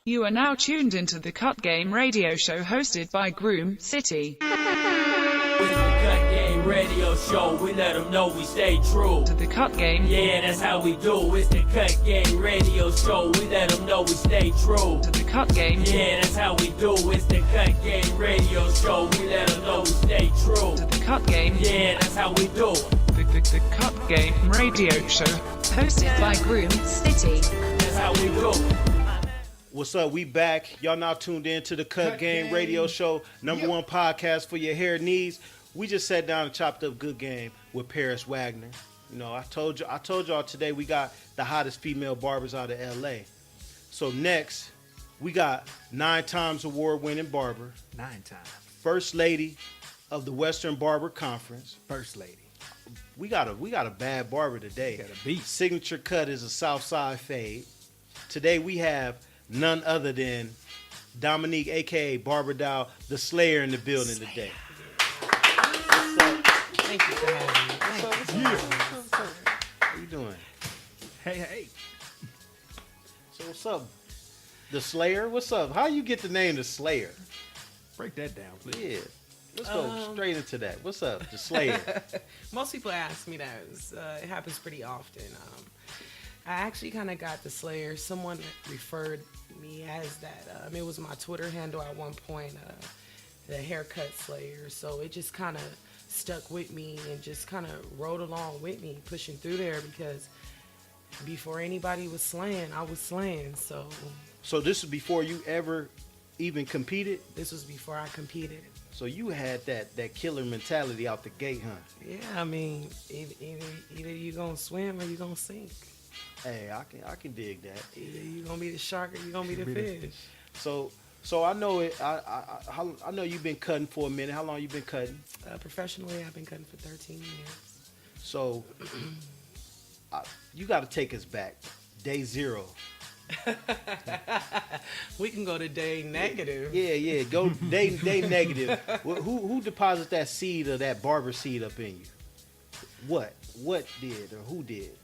You are now tuned into the Cut Game radio show hosted by Groom City. It's the Cut Game radio show. We let them know we stay true To the Cut Game. Yeah, that's how we do. It's the Cut Game radio show. We let them know we stay true To the Cut Game. Yeah, that's how we do. It's the Cut Game radio show. We let them know we stay true To the Cut Game. Yeah, that's how we do. The Cut Game radio show hosted by Groom City. That's how we do. What's up? We back. Y'all now tuned in to the Cut Game radio show, number one podcast for your hair needs. We just sat down and chopped up good game with Paris Wagner. You know, I told y'all today we got the hottest female barbers out of LA. So next, we got 9 times award-winning barber, 9 times. first lady of the Western Barber Conference. First lady. We got a bad barber today. Got a beat. Signature cut is a Southside fade. Today we have none other than Dominique, a.k.a. Barberdoll The Slayer, in the building today. Thank you for having me. What's up? How you doing? Hey. So what's up? The Slayer? What's up? How you get the name The Slayer? Break that down, please. Yeah. Let's go straight into that. What's up? The Slayer. Most people ask me that. It happens pretty often. I actually kind of got the Slayer. Someone referred me as that. It was my Twitter handle at one point, the haircut Slayer. So it just kind of stuck with me and just kind of rode along with me, pushing through there, because before anybody was slaying, I was slaying. So this is before you ever even competed? this was before I competed. So you had that killer mentality out the gate, huh? Yeah, either you gonna swim or you gonna sink. Hey, I can dig that. Either you gonna be the shark or you gonna be the fish. So I know it. I know you've been cutting for a minute. How long you been cutting? Professionally, I've been cutting for 13 years. So you got to take us back. Day 0. We can go to day negative. Yeah. Go day negative. Who deposited that seed or that barber seed up in you? What did or who did?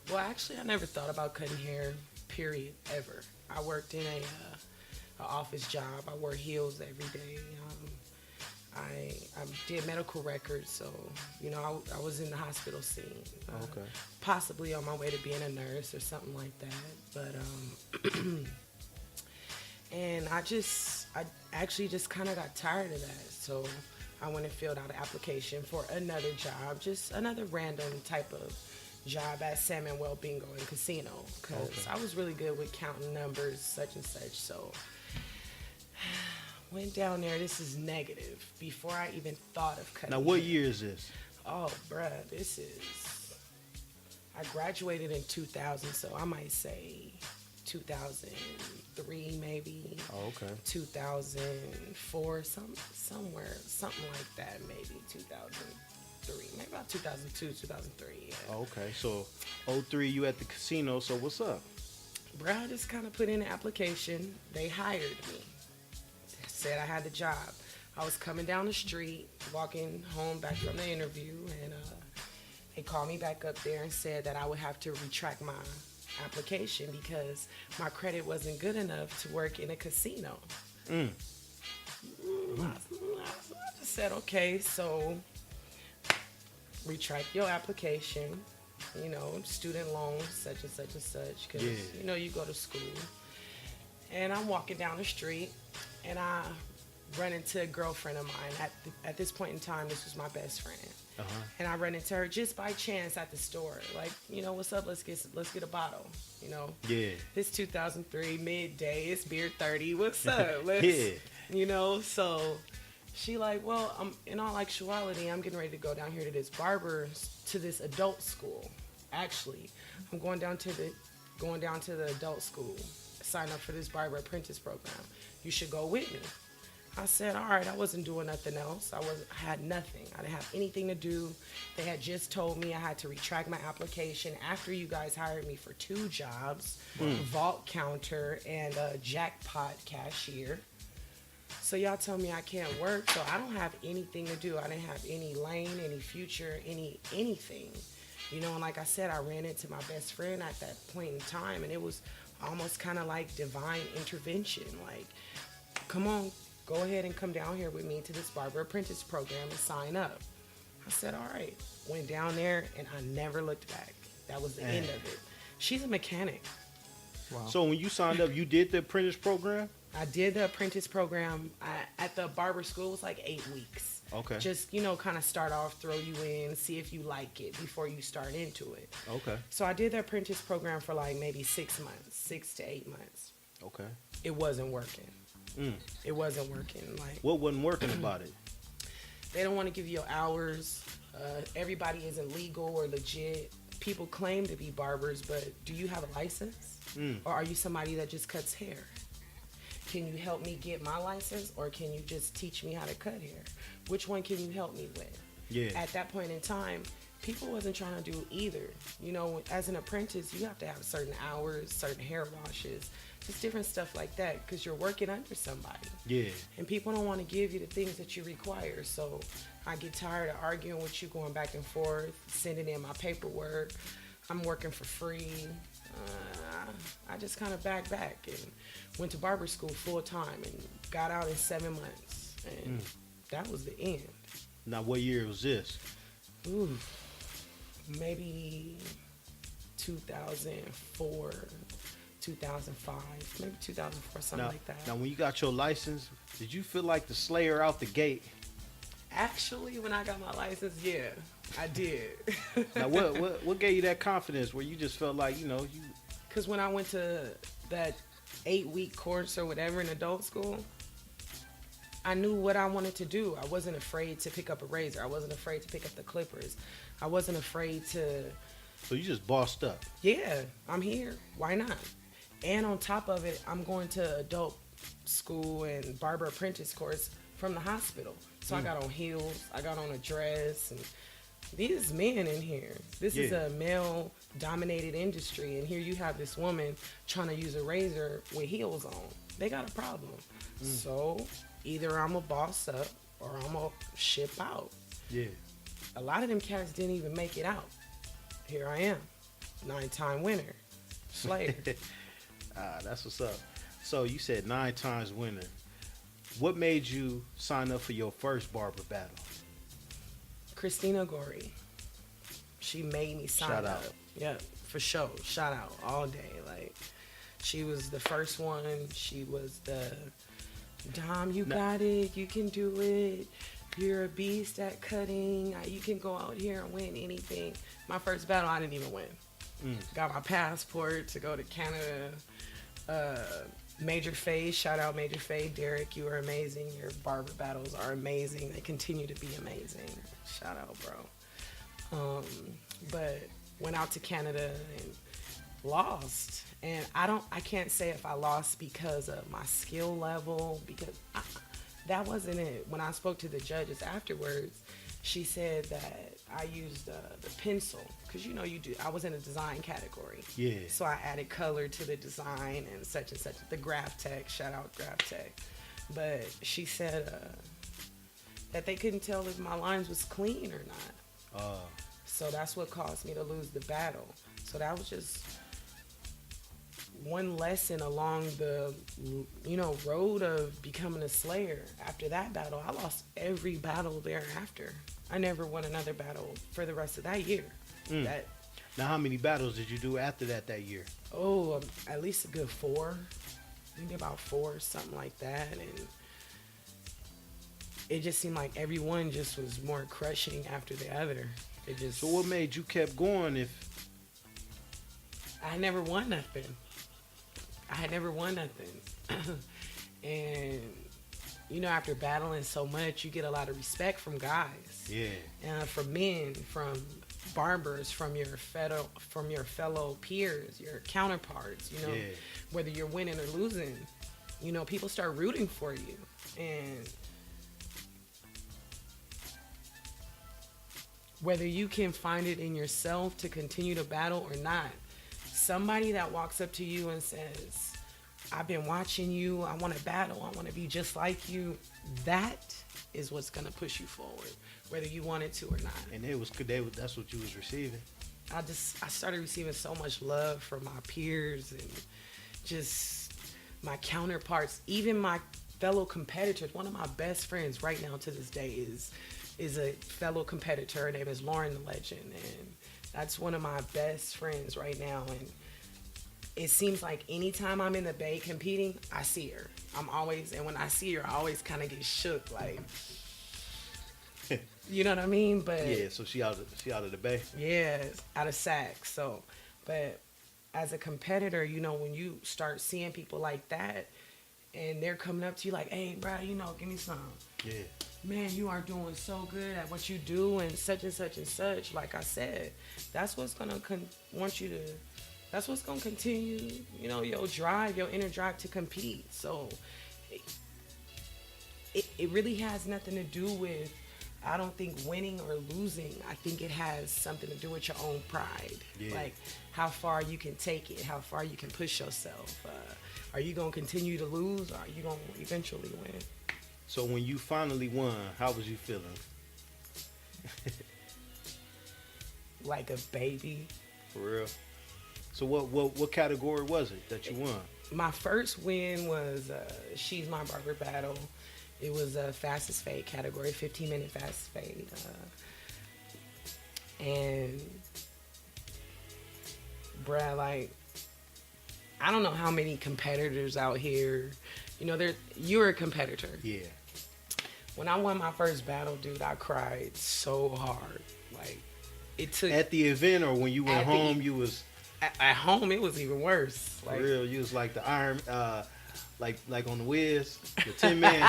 Well, actually, I never thought about cutting hair, period, ever. I worked in a office job. I wore heels every day. I did medical records, so, I was in the hospital scene. Okay. Possibly on my way to being a nurse or something like that. But, and I actually just kind of got tired of that. So I went and filled out an application for another job, just another random type of job at Salmon Bingo and Casino, because I was really good with counting numbers, such and such. So went down there. This is negative before I even thought of cutting. Now, what hair. year is this? Oh, bruh, I graduated in 2000, so I might say 2003 maybe. Oh, okay. 2004, something like that, maybe 2003, maybe about 2002, 2003. Yeah. Oh, okay. So 03, you at the casino. So what's up? Bruh, I just kind of put in an application. They hired me. Said I had the job. I was coming down the street, walking home back from the interview, and they called me back up there and said that I would have to retract my application because my credit wasn't good enough to work in a casino. I just said, okay, so retract your application, student loans, such and such and such, because, you go to school. And I'm walking down the street, and I run into a girlfriend of mine. At this point in time, this was my best friend. Uh-huh. And I run into her just by chance at the store. Like, what's up? Let's get a bottle. Yeah. It's 2003, midday. It's beer 30. What's up? Yeah. So she like, well, in all actuality, I'm getting ready to go down here to this adult school. Actually, I'm going down to the adult school. Sign up for this barber apprentice program. You should go with me. I said, all right. I wasn't doing nothing else. I had nothing. I didn't have anything to do. They had just told me I had to retract my application after you guys hired me for 2 jobs, vault counter and a jackpot cashier. So y'all tell me I can't work, so I don't have anything to do. I didn't have any lane, any future, anything. And like I said, I ran into my best friend at that point in time, and it was almost kind of like divine intervention. Like, come on, go ahead and come down here with me to this barber apprentice program and sign up. I said, all right. Went down there, and I never looked back. That was the end of it. She's a mechanic. Wow. So when you signed up, you did the apprentice program? I did the apprentice program at the barber school. It was like 8 weeks. Okay. Just, kind of start off, throw you in, see if you like it before you start into it. Okay. So I did the apprentice program for like maybe 6 months, 6 to 8 months. Okay. It wasn't working. It wasn't working. Like, What wasn't working about it? they don't want to give you your hours. Everybody isn't legal or legit. People claim to be barbers, but do you have a license? Or are you somebody that just cuts hair? Can you help me get my license, or can you just teach me how to cut hair? Which one can you help me with? Yeah. At that point in time, people wasn't trying to do either. As an apprentice, you have to have certain hours, certain hair washes, just different stuff like that, because you're working under somebody. Yeah. And people don't want to give you the things that you require. So I get tired of arguing with you, going back and forth, sending in my paperwork. I'm working for free. I just kind of backed back and went to barber school full time and got out in 7 months. And that was the end. Now, what year was this? Ooh, maybe 2004, 2005, maybe 2004, something like that. Now, when you got your license, did you feel like the Slayer out the gate? Actually, when I got my license, yeah, I did. Now, what gave you that confidence where you just felt like, you... Because when I went to that 8-week course or whatever in adult school, I knew what I wanted to do. I wasn't afraid to pick up a razor. I wasn't afraid to pick up the clippers. I wasn't afraid to... So you just bossed up. Yeah, I'm here. Why not? And on top of it, I'm going to adult school and barber apprentice course from the hospital. So I got on heels, I got on a dress, and these men in here. This is a male-dominated industry, and here you have this woman trying to use a razor with heels on. They got a problem. So either I'm a boss up or I'm a ship out. Yeah. A lot of them cats didn't even make it out. Here I am, 9-time winner, Slayer. That's what's up. So you said 9 times winner. What made you sign up for your first barber battle? Christina Gorey. She made me sign Shout up. out. Yeah, for sure. Shout out all day. Like, she was the first one. She was the Dom, you got it. You can do it. You're a beast at cutting. You can go out here and win anything. My first battle, I didn't even win. Got my passport to go to Canada. Major Faye, shout out Major Faye. Derek, you are amazing. Your barber battles are amazing. They continue to be amazing. Shout out, bro. But went out to Canada and lost. And I can't say if I lost because of my skill level, because that wasn't it. When I spoke to the judges afterwards, she said that I used the pencil, because I was in a design category. Yeah. So I added color to the design and such, the graph tech, shout out graph tech. But she said that they couldn't tell if my lines was clean or not. So that's what caused me to lose the battle. So that was just one lesson along the road of becoming a Slayer. After that battle, I lost every battle thereafter. I never won another battle for the rest of that year. Now, how many battles did you do after that year? Oh, at least a good 4, maybe about 4, something like that. And it just seemed like every one just was more crushing after the other. So what made you kept going if... I never won nothing. I had never won nothing. And, after battling so much, you get a lot of respect from guys. Yeah. From men, from barbers, from your fellow peers, your counterparts, Yeah. Whether you're winning or losing, people start rooting for you. And whether you can find it in yourself to continue to battle or not, somebody that walks up to you and says, I've been watching you, I want to battle, I want to be just like you, that is what's going to push you forward, whether you want it to or not. And that's what you was receiving? I started receiving so much love from my peers, and just my counterparts, even my fellow competitors. One of my best friends right now to this day is a fellow competitor. Her name is Lauren the Legend, and that's one of my best friends right now. And it seems like anytime I'm in the Bay competing, I see her. And when I see her, I always kind of get shook, like, you know what I mean? But yeah, so she out of the Bay. yeah, out of SAC. So, but as a competitor, you know, when you start seeing people like that, and they're coming up to you like, hey, bro, you know, give me some. Yeah. Man, you are doing so good at what you do and such and such and such. Like I said, that's what's going to that's what's going to continue, you know, your inner drive to compete. So it really has nothing to do with, I don't think, winning or losing. I think it has something to do with your own pride. Yeah. Like how far you can take it, how far you can push yourself. Are you going to continue to lose, or are you going to eventually win? So when you finally won, how was you feeling? Like a baby. For real? So what category was it that you won? My first win was She's My Barber Battle. It was a fastest fade category, 15-minute fastest fade. And, bruh, like, I don't know how many competitors out here, you know, you're a competitor. Yeah. When I won my first battle, dude, I cried so hard. Like, it took... At the event, or when you went home, you was... At home, it was even worse. For Like, real, you was like the Iron... like on the Wiz, the 10-man.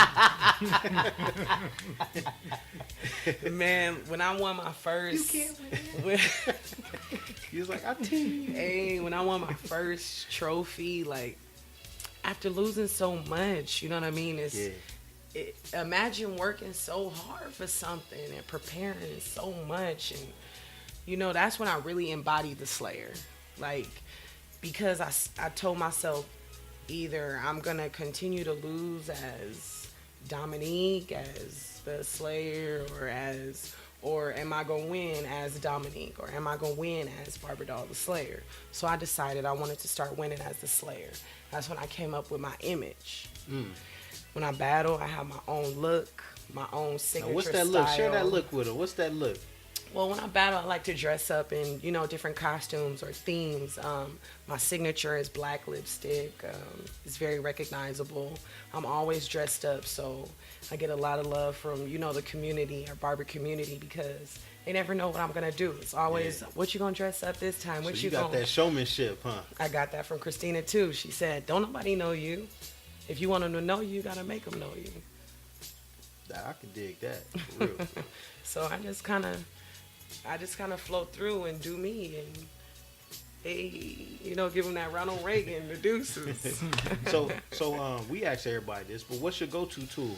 Man, when I won my first... You can't win. You was like, I tell you. Hey, when I won my first trophy, like, after losing so much, you know what I mean? Imagine working so hard for something and preparing so much. And, you know, that's when I really embodied the Slayer. Like, because I told myself, either I'm going to continue to lose as Dominique, as the Slayer, or am I going to win as Dominique, or am I going to win as Barberdoll The Slayer? So I decided I wanted to start winning as the Slayer. That's when I came up with my image. When I battle, I have my own look, my own signature now, what's that style. look? Share that look with her. What's that look? Well, when I battle, I like to dress up in, you know, different costumes or themes. My signature is black lipstick. It's very recognizable. I'm always dressed up, so I get a lot of love from, you know, the community, our barber community, because they never know what I'm going to do. It's always, what you going to dress up this time? What So you got that showmanship, huh? I got that from Christina, too. She said, don't nobody know you. If you want them to know you, you got to make them know you. I can dig that, for real. So I just kind of float through and do me, and hey, you know, give them that Ronald Reagan, the deuces. So we ask everybody this, but what's your go-to tool?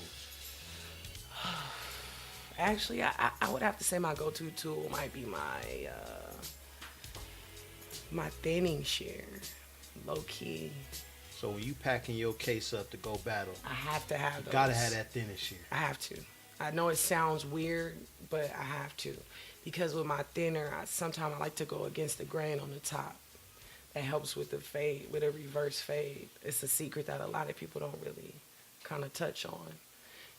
Actually, I would have to say my go-to tool might be my thinning shear, low key. So when you packing your case up to go battle, I have to have those. gotta have that thinning shear. I have to. I know it sounds weird, but I have to. Because with my thinner, sometimes I like to go against the grain on the top. That helps with the fade, with a reverse fade. It's a secret that a lot of people don't really kind of touch on.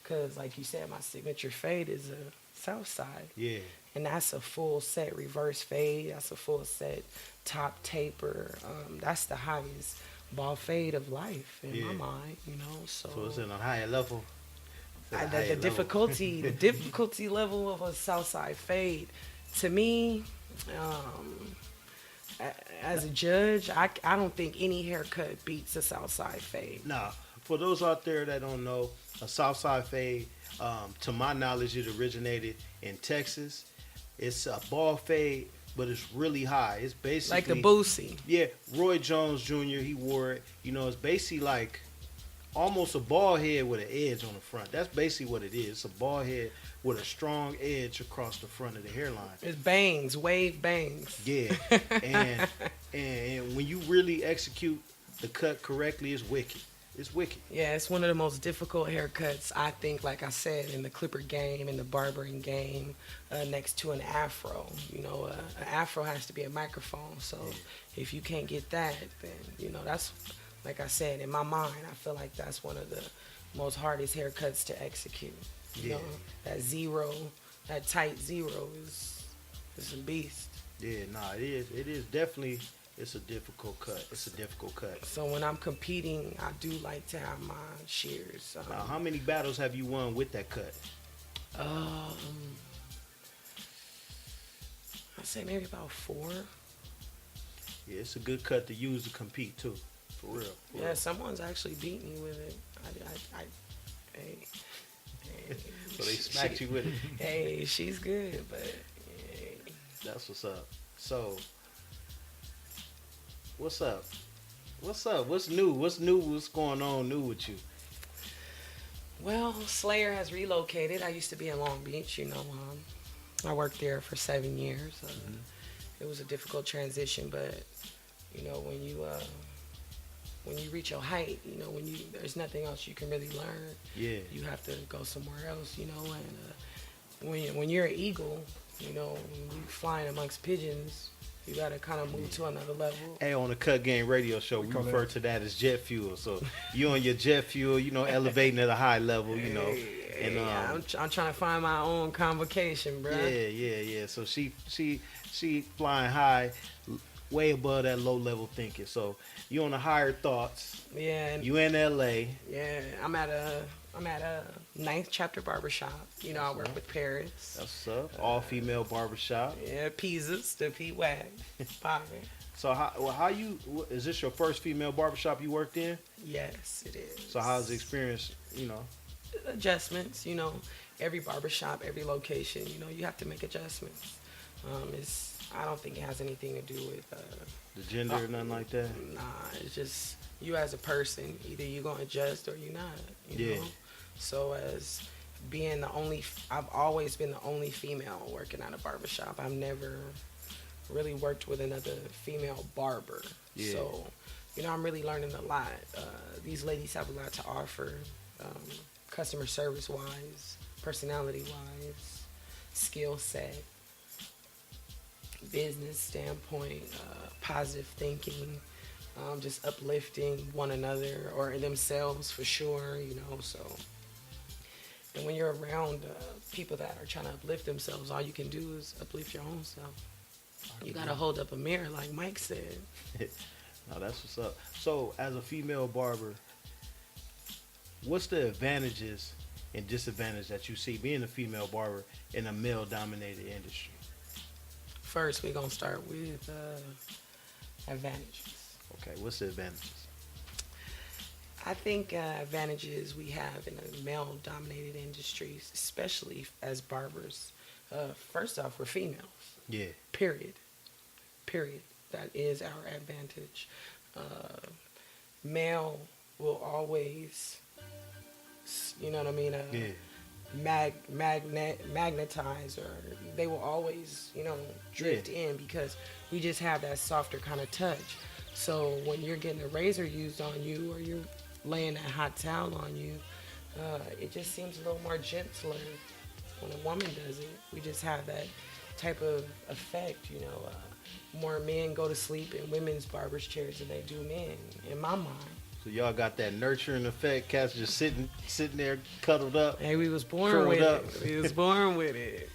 Because, like you said, my signature fade is a south side. Yeah. And that's a full set reverse fade. That's a full set top taper. That's the highest ball fade of life in my mind, you know. So it's in a higher level. The difficulty level of a Southside fade, to me, as a judge, I don't think any haircut beats a Southside fade. Nah, for those out there that don't know, a Southside fade, to my knowledge, it originated in Texas. It's a ball fade, but it's really high. It's basically like the Boosie. Yeah, Roy Jones Jr. He wore it. You know, it's basically like almost a bald head with an edge on the front. That's basically what it is. It's a bald head with a strong edge across the front of the hairline. It's bangs, wave bangs. Yeah, and when you really execute the cut correctly, it's wicked. It's wicked. Yeah, it's one of the most difficult haircuts, I think, like I said, in the clipper game, in the barbering game, next to an afro. You know, an afro has to be a microphone. So if you can't get that, then, you know, that's like I said, in my mind, I feel like that's one of the most hardest haircuts to execute. You Yeah. know, that zero, that tight zero is a beast. Yeah, nah, it is definitely. It's a difficult cut. It's a difficult cut. So when I'm competing, I do like to have my shears. Now, how many battles have you won with that cut? I'd say maybe about 4. Yeah, it's a good cut to use to compete too. For real. For Yeah, real. someone's actually beat me with it. Hey, So they smacked you with it. Hey, she's good, but hey. That's what's up. So, what's up? What's up? What's new? What's new? What's going on new with you? Well, Slayer has relocated. I used to be in Long Beach, you know. I worked there for 7 years. It was a difficult transition, but you know, when you reach your height, you know, there's nothing else you can really learn. Yeah. You have to go somewhere else, you know. And when you're an eagle, you know, when you flying amongst pigeons, you gotta kind of move to another level. Hey, on the Cut Game Radio Show, we refer to that as jet fuel. So you on your jet fuel, you know, elevating at a high level, you know. And I'm trying to find my own convocation, bro. yeah. So she flying high, way above that low level thinking. So you on the higher thoughts. Yeah. And You in LA. yeah, I'm at a 9th Chapter barbershop. You know, I work with Paris. That's what's up. All female barbershop. Yeah, Pizzas, the P-Wag. Poppin'. So is this your first female barbershop you worked in? Yes, it is. So how's the experience, you know? Adjustments, you know, every barbershop, every location, you know, you have to make adjustments. I don't think it has anything to do with The gender or nothing like that? nah, it's just you as a person. Either you're gonna adjust or you're not. You know? So as being I've always been the only female working at a barbershop. I've never really worked with another female barber. Yeah. So, you know, I'm really learning a lot. These ladies have a lot to offer, customer service wise, personality wise, skill set, business standpoint, positive thinking, just uplifting one another or themselves for sure, you know. So, and when you're around people that are trying to uplift themselves, all you can do is uplift your own self. You gotta hold up a mirror, like Mike said. No, that's what's up. So, as a female barber, what's the advantages and disadvantages that you see being a female barber in a male-dominated industry? First, we're gonna start with advantages. Okay, what's the advantages? I think advantages we have in a male-dominated industry, especially as barbers. First off, we're females. Yeah. Period. That is our advantage. Male will always, you know what I mean? Magnetize, or they will always, you know, drift in because we just have that softer kind of touch. So when you're getting a razor used on you or you're laying that hot towel on you, it just seems a little more gentler when a woman does it. We just have that type of effect, you know. More men go to sleep in women's barbers' chairs than they do men, in my mind. So y'all got that nurturing effect, cats just sitting there cuddled up. Hey, we was born Curled with up. it. We was born with it.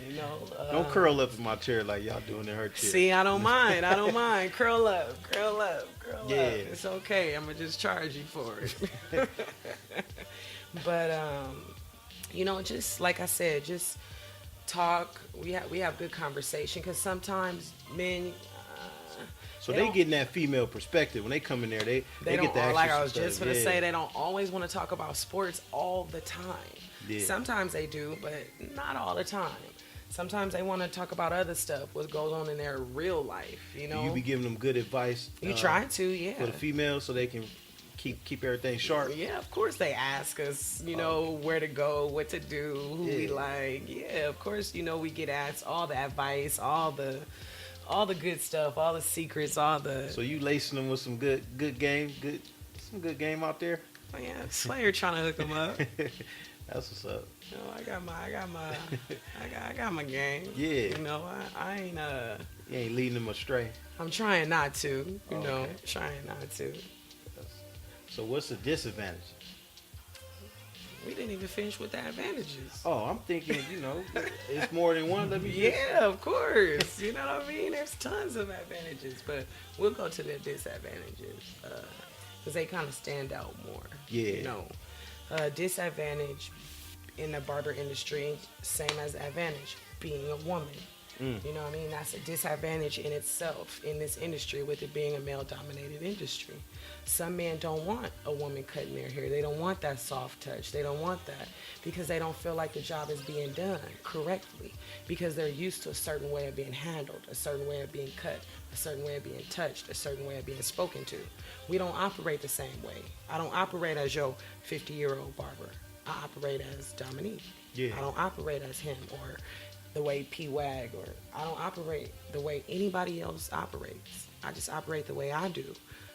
You know. Don't curl up in my chair like y'all doing in her chair. See, I don't mind. Curl up. Yeah. It's okay. I'm gonna just charge you for it. But you know, just like I said, just talk. We have good conversation because sometimes men. So they getting that female perspective when they come in there. They don't, get that. like I was just gonna say, they don't always want to talk about sports all the time. Yeah. Sometimes they do, but not all the time. Sometimes they want to talk about other stuff, what goes on in their real life. You know, You be giving them good advice. You try to, yeah. For the females, so they can keep everything sharp. Yeah, of course they ask us, you know, where to go, what to do, who we like. Yeah, of course, you know, we get asked all the advice, all the good stuff, all the secrets, all the. So you lacing them with some good game, some good game out there. Oh, yeah, Slayer trying to hook them up. That's what's up. You know, I got my game. Yeah. You know, I ain't You ain't leading them astray. I'm trying not to. You know, Okay. trying not to. So what's the disadvantage? We didn't even finish with the advantages. Oh, I'm thinking, it's more than one. Let me Yeah, of course. You know what I mean? There's tons of advantages, but we'll go to the disadvantages because they kind of stand out more. Yeah. Disadvantage in the barber industry, same as advantage, being a woman. You know what I mean? That's a disadvantage in itself in this industry with it being a male-dominated industry. Some men don't want a woman cutting their hair. They don't want that soft touch. They don't want that because they don't feel like the job is being done correctly because they're used to a certain way of being handled, a certain way of being cut, a certain way of being touched, a certain way of being spoken to. We don't operate the same way. I don't operate as your 50-year-old barber. I operate as Dominique. Yeah. I don't operate as him or the way P-Wag, or I don't operate the way anybody else operates. I just operate the way I do.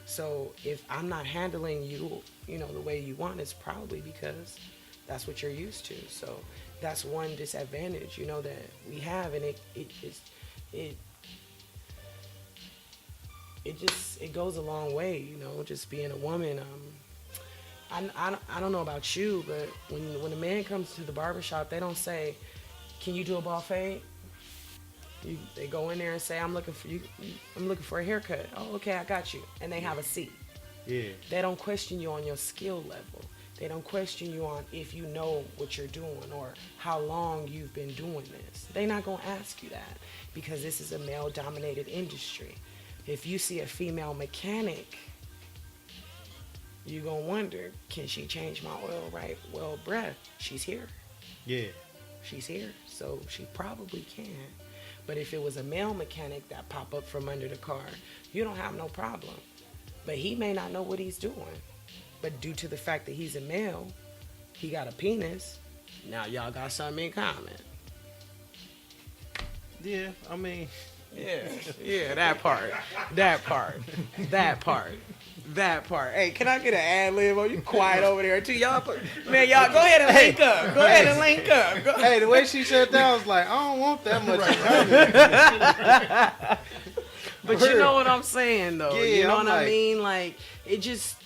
So if I'm not handling you, the way you want, it's probably because that's what you're used to. So that's one disadvantage, that we have, and it goes a long way, just being a woman. I don't know about you, but when a man comes to the barbershop, they don't say, "Can you do a ball fade?" They go in there and say, "I'm looking for you. I'm looking for a haircut." "Oh, okay, I got you." And they have a seat. Yeah. They don't question you on your skill level. They don't question you on if you know what you're doing or how long you've been doing this. They're not going to ask you that because this is a male-dominated industry. If you see a female mechanic, you're going to wonder, can she change my oil right? Well, bruh, she's here. Yeah. She's here, so she probably can. But if it was a male mechanic that pop up from under the car, you don't have no problem. But he may not know what he's doing. But due to the fact that he's a male, he got a penis, now y'all got something in common. Yeah, I mean... Yeah, that part. Hey, can I get an ad lib? Oh, you quiet over there too, y'all. Man, y'all go ahead and link up. Go ahead and link up. Hey, the way she said that, I was like, I don't want that much. But you know what I'm saying, though. Yeah, You know I'm what I like- mean? Like, it just,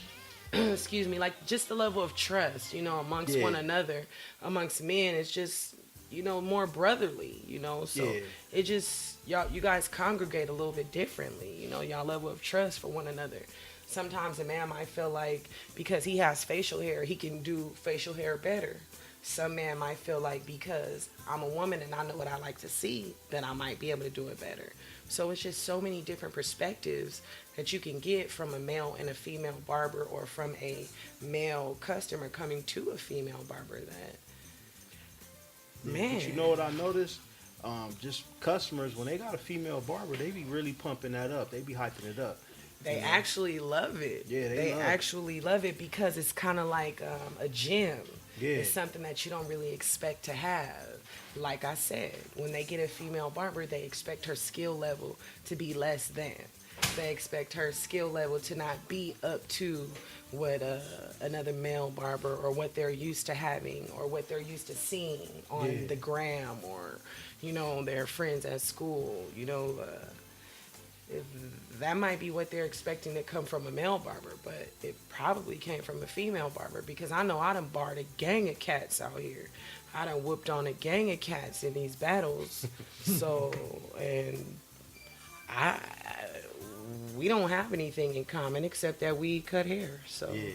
excuse me, like just the level of trust, amongst one another, amongst men, it's just, more brotherly, so Yeah. it just, you guys congregate a little bit differently, y'all level of trust for one another. Sometimes a man might feel like because he has facial hair, he can do facial hair better. Some man might feel like because I'm a woman and I know what I like to see, then I might be able to do it better. So it's just so many different perspectives that you can get from a male and a female barber, or from a male customer coming to a female barber that, man. But you know what I noticed? Just customers, when they got a female barber, they be really pumping that up. They be hyping it up. They actually love it. Yeah, they love it. actually love it because it's kind of like a gym. Yeah. It's something that you don't really expect to have. Like I said, when they get a female barber, they expect her skill level to be less than. They expect her skill level to not be up to what another male barber, or what they're used to having, or what they're used to seeing on the gram, or, their friends at school. That might be what they're expecting to come from a male barber, but it probably came from a female barber, because I know I done barred a gang of cats out here. I done whooped on a gang of cats in these battles. So, and we don't have anything in common except that we cut hair. So Yeah.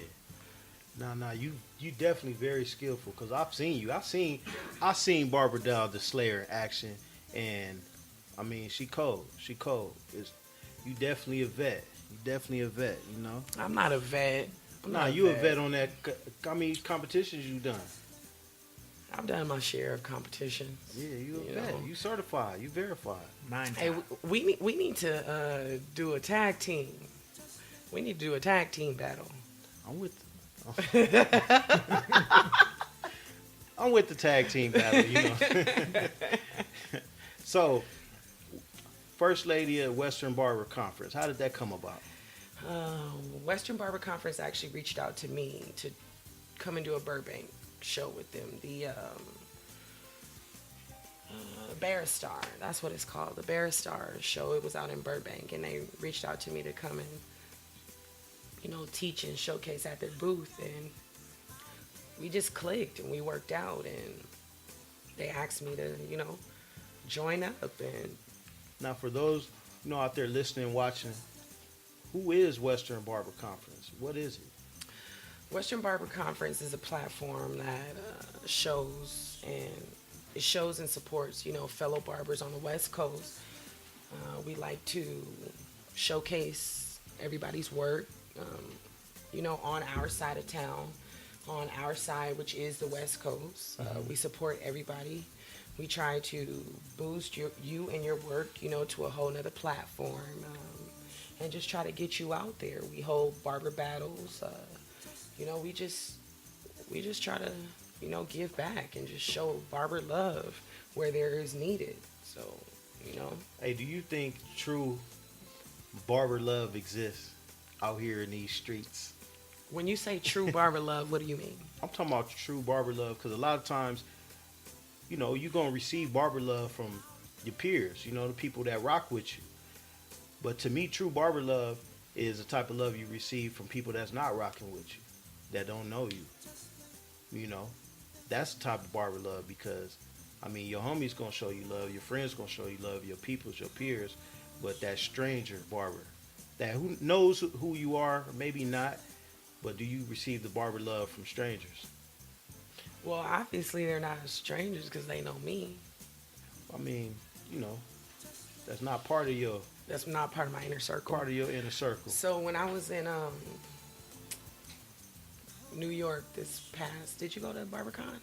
No, you definitely very skillful, because I've seen you. I seen Barberdoll The Slayer in action, and I mean, she cold. You definitely a vet. I'm not a vet. You a vet on that. Competitions you done. I've done my share of competitions. Yeah, you a vet. You certified. You verified. 9 Hey, times. we need to do a tag team. We need to do a tag team battle. I'm with the tag team battle, So, First Lady of Western Barber Conference, how did that come about? Western Barber Conference actually reached out to me to come and do a Burbank show with them. The Barberdoll, that's what it's called, the Barberdoll show. It was out in Burbank, and they reached out to me to come and teach and showcase at their booth, and we just clicked and we worked out, and they asked me to, join up. And Now, for those out there listening, watching, who is Western Barber Conference? What is it? Western Barber Conference is a platform that shows and supports, fellow barbers on the West Coast. We like to showcase everybody's work, on our side of town, on our side, which is the West Coast. We support everybody. We try to boost you and your work, to a whole nother platform, and just try to get you out there. We hold barber battles. We just try to, give back and just show barber love where there is needed. So, Hey, do you think true barber love exists out here in these streets? When you say true barber love, what do you mean? I'm talking about true barber love because a lot of times, you're going to receive barber love from your peers, the people that rock with you. But to me, true barber love is the type of love you receive from people that's not rocking with you, that don't know you. That's the type of barber love because, your homie's going to show you love, your friend's going to show you love, your people's, your peers. But that stranger barber, that who knows who you are, maybe not, but do you receive the barber love from strangers? Well, obviously they're not strangers because they know me. That's not part of your... That's not part of my inner circle. Part of your inner circle. So when I was in New York this past, did you go to BarberCon?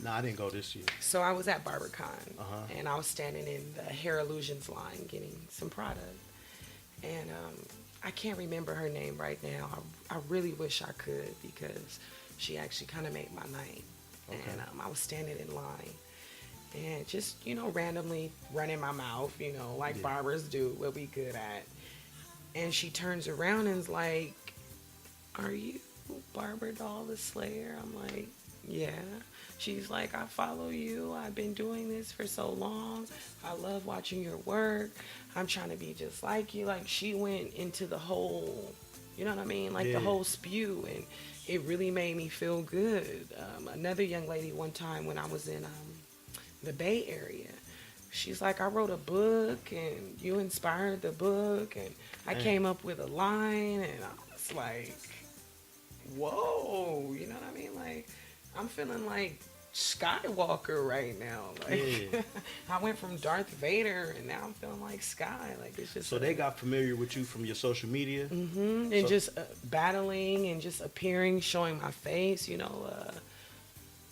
No, I didn't go this year. So I was at BarberCon, Uh-huh. and I was standing in the Hair Illusions line getting some product. And I can't remember her name right now. I really wish I could because she actually kind of made my night. Okay. And I was standing in line and just, randomly running my mouth, like barbers do, what we good at. And she turns around and is like, "Are you Barberdoll The Slayer?" I'm like, "Yeah." She's like, "I follow you. I've been doing this for so long. I love watching your work. I'm trying to be just like you." Like, she went into the whole, the whole spew, and it really made me feel good. Another young lady one time when I was in the Bay Area, she's like, "I wrote a book, and you inspired the book, and I came up with a line," and I was like, whoa, you know what I mean? Like, I'm feeling like Skywalker right now. Like, I went from Darth Vader, and now I'm feeling like Sky. Like, it's just so they got familiar with you from your social media, and just battling and just appearing, showing my face.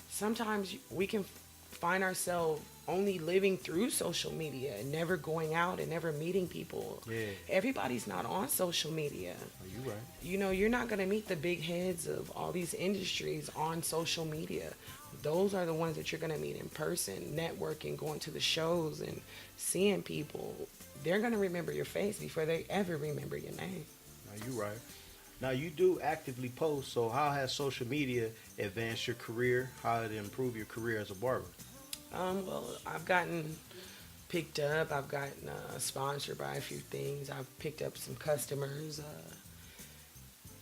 Sometimes we can find ourselves only living through social media and never going out and never meeting people. Yeah. Everybody's not on social media. Are you right? You're not going to meet the big heads of all these industries on social media. Those are the ones that you're going to meet in person, networking, going to the shows and seeing people. They're going to remember your face before they ever remember your name. Are you right? Now, you do actively post, so how has social media advanced your career? How did it improve your career as a barber? Well, I've gotten picked up. I've gotten sponsored by a few things. I've picked up some customers.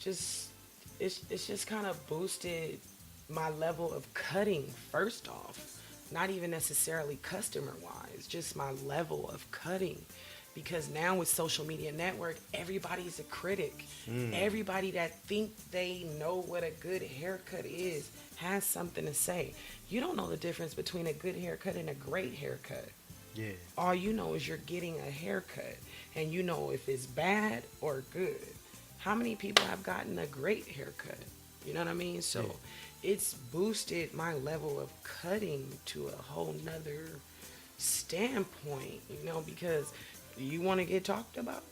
It's just kind of boosted my level of cutting, first off. Not even necessarily customer-wise, just my level of cutting. Because now with social media network, everybody's a critic. Everybody that think they know what a good haircut is has something to say. You don't know the difference between a good haircut and a great haircut. Yeah. All you know is you're getting a haircut, and you know if it's bad or good. How many people have gotten a great haircut? You know what I mean? So it's boosted my level of cutting to a whole nother standpoint, because do you want to get talked about?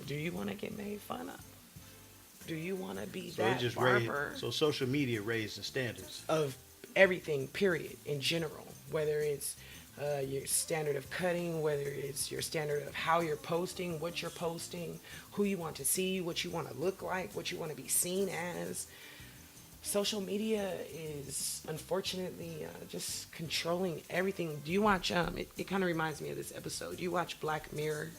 Do you want to get made fun of? Do you want to be that barber? So social media raised the standards of everything, period, in general. Whether it's your standard of cutting, whether it's your standard of how you're posting, what you're posting, who you want to see, what you want to look like, what you want to be seen as. Social media is unfortunately just controlling everything. Do you watch, it kind of reminds me of this episode. Do you watch Black Mirror?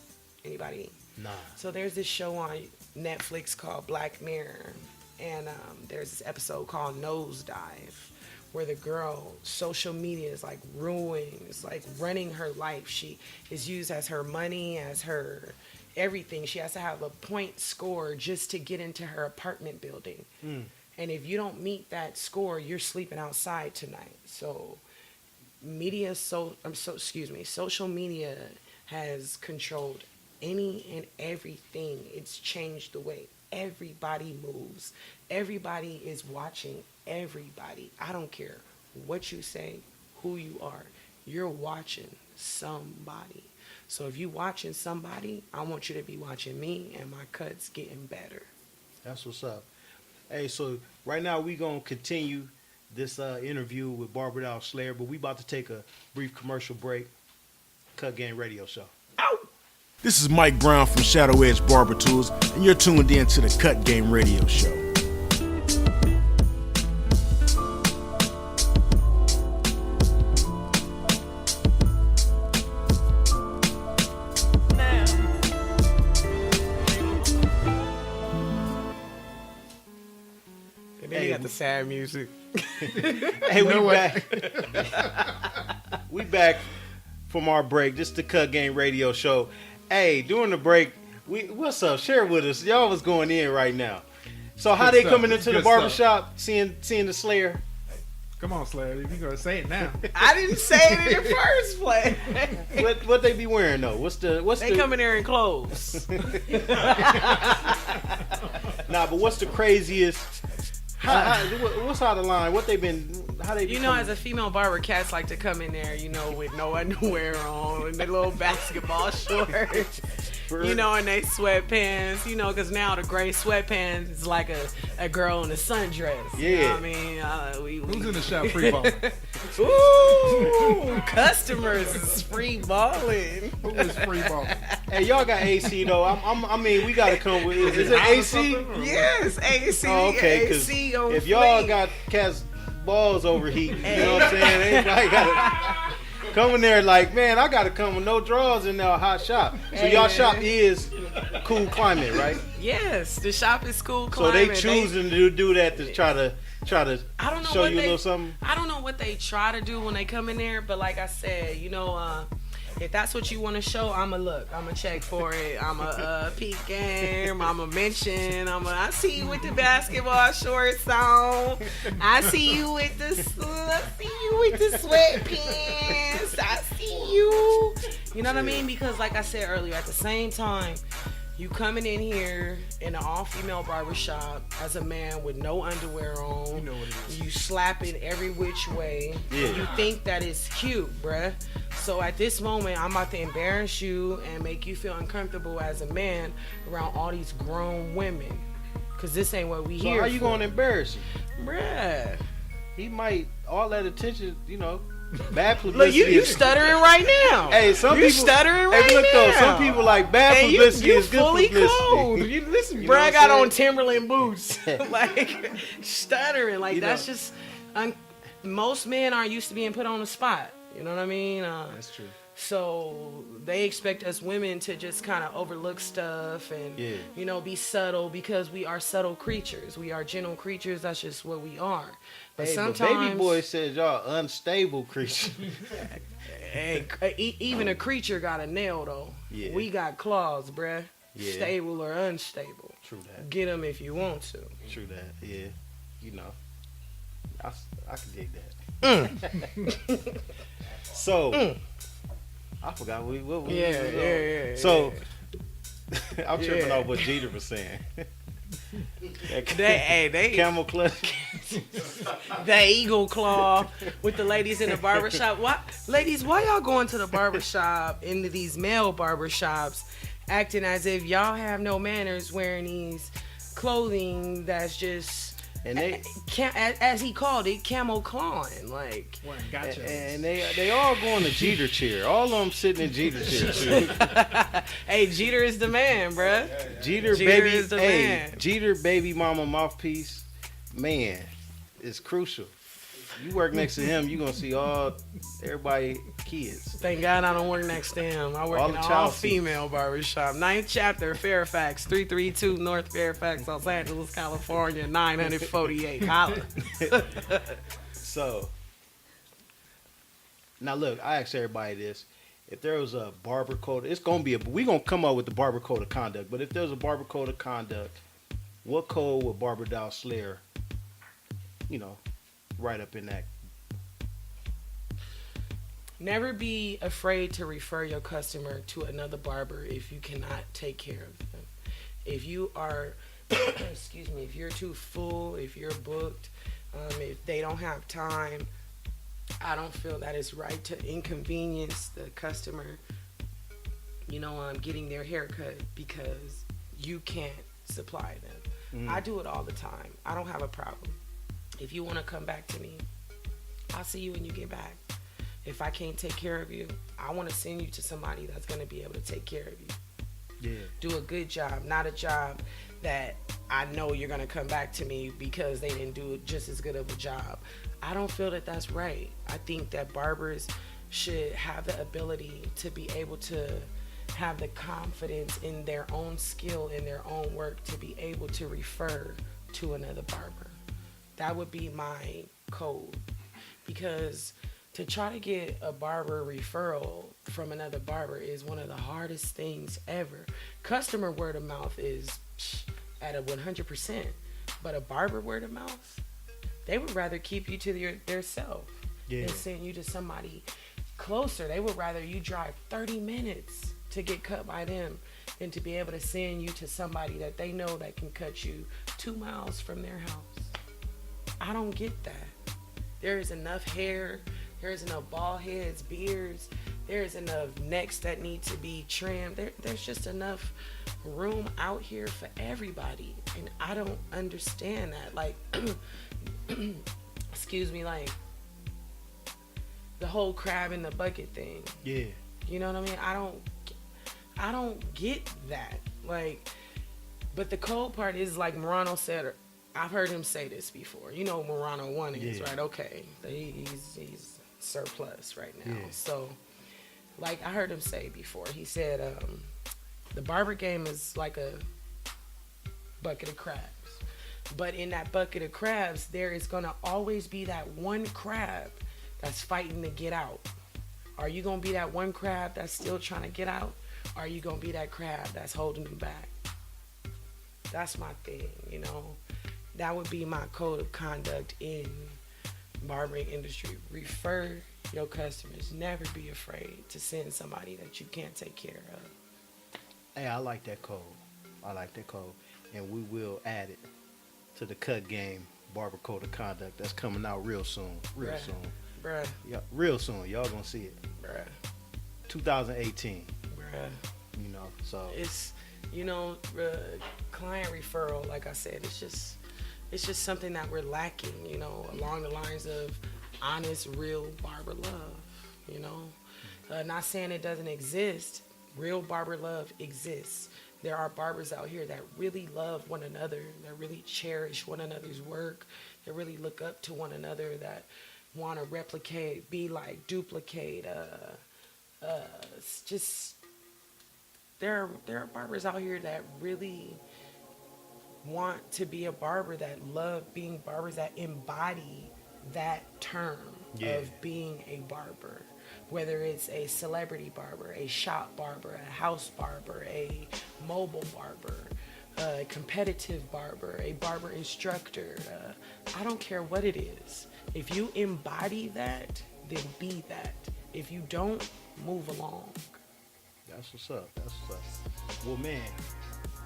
Anybody? Nah. So there's this show on Netflix called Black Mirror, and there's this episode called Nosedive, where the girl, social media is like ruining, it's like running her life. She is used as her money, as her everything. She has to have a point score just to get into her apartment building. And if you don't meet that score, you're sleeping outside tonight. So social media has controlled any and everything. It's changed the way everybody moves. Everybody is watching everybody. I don't care what you say, who you are. You're watching somebody. So if you watching somebody, I want you to be watching me, and my cut's getting better. That's what's up. Hey, so right now we gonna continue this interview with Barberdoll The Slayer, but we about to take a brief commercial break. Cut Game Radio Show. This is Mike Brown from Shadow Edge Barber Tools, and you're tuned in to the Cut Game Radio Show. And then you got the sad music. Hey, we back. We back from our break. This is the Cut Game Radio Show. Hey, during the break, what's up? Share with us. Y'all was going in right now. So how Good they stuff. coming It's into the good stuff. barbershop, seeing the Slayer? Come on, Slayer. If you're gonna say it now. I didn't say it in the first place. What they be wearing though? What's They the come in there in clothes. Nah, but what's the craziest? What's out of line? What they been? How they? You know, as a female barber, cats like to come in there, with no underwear on and their little basketball shorts, and they sweatpants, because now the gray sweatpants is like a girl in a sundress. Yeah. You know what I mean? Who's in the shop free balling? Ooh, customers is free balling. Who is free balling? Hey, y'all got AC though. I mean, we gotta come with. Is it hot or AC? something, or Yes, AC. Oh, okay, 'cause AC on if y'all fleek. got cats balls overheat, you know what I'm saying? They like gotta come in there like, man, I gotta come with no drawers in our hot shop. So y'all shop is cool climate, right? Yes, the shop is cool So climate. they choosing to do that to try to I don't know show what you a they, little something. I don't know what they try to do when they come in there, but like I said, if that's what you want to show, I'ma look. I'ma check for it. I'ma peek game. I'ma mention. I see you with the basketball shorts on. I see you with the sweatpants. I see you. You know what I mean? Because like I said earlier, at the same time, you coming in here in an all-female barbershop as a man with no underwear on. You know what it is. You slapping every which way. Yeah. You think that it's cute, bruh. So at this moment, I'm about to embarrass you and make you feel uncomfortable as a man around all these grown women. Because this ain't what we So here how you for. gonna embarrass him? Bruh. He might all that attention, bad Look, publicity. you is- stuttering right now. Hey, some you people stuttering right Hey, look now. though, some people like bad Hey, publicity you is good fully publicity. clothed. Listen, You bro, know I what got I'm on Timberland boots. Like, stuttering. Like, You that's know. just... most men aren't used to being put on the spot. You know what I mean? That's true. So they expect us women to just kind of overlook stuff and, be subtle because we are subtle creatures. We are gentle creatures. That's just what we are. But Hey, sometimes... but baby boy says y'all unstable creatures. Hey, even a creature got a nail, though. Yeah. We got claws, bruh. Yeah. Stable or unstable. True that. Get them if you want to. True that. Yeah. I can dig that. So, I forgot what we Yeah. So, I'm tripping Yeah. off what Jeter was saying. They Camel clutch. the eagle claw with the ladies in the barbershop. Ladies, why y'all going to the barbershop, into these male barbershops, acting as if y'all have no manners wearing these clothing that's just, And they as he called it, camel clawing. Like, Gotcha. and they all going to Jeter chair. All of them sitting in Jeter chair too. hey, Jeter is the man, bruh. Jeter Jeter baby, is the man. Jeter baby mama mouthpiece, man, is crucial. You work next to him, you gonna see everybody kids. Thank God I don't work next to him. I work All in the an child seats. all-female barbershop. 9th Chapter, Fairfax, 332 North Fairfax, Los Angeles, California, 948. Holla. So, now look, I ask everybody this. If there was a barber code, it's going to be we going to come up with the barber code of conduct. But if there's a barber code of conduct, what code would Barberdoll Slayer, write up in that? Never be afraid to refer your customer to another barber if you cannot take care of them. If you are, excuse me, if you're too full, if you're booked, if they don't have time, I don't feel that it's right to inconvenience the customer, getting their haircut because you can't supply them. I do it all the time. I don't have a problem. If you want to come back to me, I'll see you when you get back. If I can't take care of you, I want to send you to somebody that's going to be able to take care of you. Yeah. Do a good job, not a job that I know you're going to come back to me because they didn't do just as good of a job. I don't feel that that's right. I think that barbers should have the ability to be able to have the confidence in their own skill, in their own work, to be able to refer to another barber. That would be my code. Because to try to get a barber referral from another barber is one of the hardest things ever. Customer word of mouth is at a 100%, but a barber word of mouth, they would rather keep you to their self than send you to somebody closer. They would rather you drive 30 minutes to get cut by them than to be able to send you to somebody that they know that can cut you 2 miles from their house. I don't get that. There is enough hair. There's enough bald heads, beards. There's enough necks that need to be trimmed. There's just enough room out here for everybody. And I don't understand that. Like, excuse me, like the whole crab in the bucket thing. Yeah. You know what I mean? I don't get that. Like, but the cold part is, like Morano said, I've heard him say this before. You know what Morano 1 is, right? Okay. He's surplus right now. Yeah. So, like I heard him say before, he said the barber game is like a bucket of crabs. But in that bucket of crabs, there is going to always be that one crab that's fighting to get out. Are you going to be that one crab that's still trying to get out? Or are you going to be that crab that's holding you back? That's my thing, That would be my code of conduct in barbering industry. Refer your customers. Never be afraid to send somebody that you can't take care of. Hey, I like that code. And we will add it to the Cut Game Barber Code of Conduct that's coming out real soon. Bruh. Yeah, real soon. Y'all gonna see it. Bruh. 2018. Bruh. So it's, client referral, like I said, it's just something that we're lacking, along the lines of honest, real barber love, Not saying it doesn't exist. Real barber love exists. There are barbers out here that really love one another, that really cherish one another's work, that really look up to one another, that want to replicate, be like, duplicate. There are barbers out here that really want to be a barber, that love being barbers, that embody that term of being a barber. Whether it's a celebrity barber, a shop barber, a house barber, a mobile barber, a competitive barber, a barber instructor, I don't care what it is. If you embody that, then be that. If you don't, move along. that's what's up. Well, man,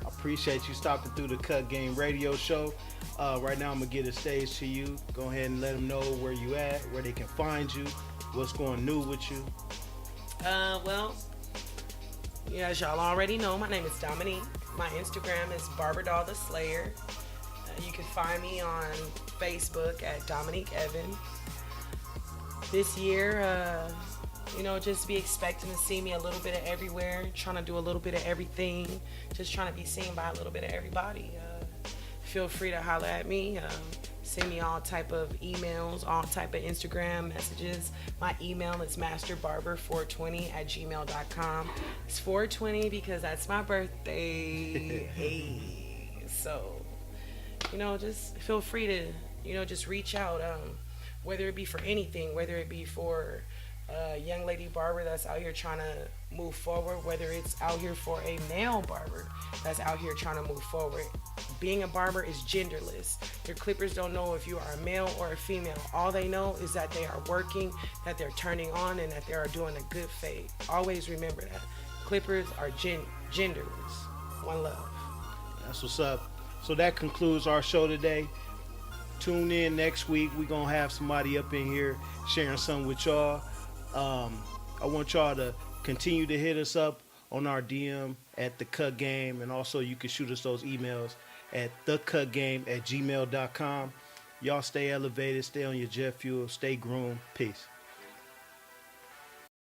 I appreciate you stopping through the Cut Game radio show. Right now, I'm going to get a stage to you. Go ahead and let them know where you at, where they can find you, what's going new with you. As y'all already know, my name is Dominique. My Instagram is Barberdoll The Slayer. You can find me on Facebook at Dominique Evans. This year, just be expecting to see me a little bit of everywhere, trying to do a little bit of everything, just trying to be seen by a little bit of everybody. Feel free to holler at me. Send me all type of emails, all type of Instagram messages. My email is masterbarber420@gmail.com. It's 420 because that's my birthday. Hey. So, just feel free to, just reach out. Whether it be for anything, whether it be for a young lady barber that's out here trying to move forward, whether it's out here for a male barber that's out here trying to move forward. Being a barber is genderless. Your clippers don't know if you are a male or a female. All they know is that they are working, that they're turning on, and that they are doing a good fade. Always remember that. Clippers are genderless. One love. That's what's up. So that concludes our show today. Tune in next week. We're going to have somebody up in here sharing something with y'all. I want y'all to continue to hit us up on our DM at The Cut Game, and also you can shoot us those emails at thecutgame@gmail.com. Y'all stay elevated, stay on your jet fuel, stay groomed. Peace.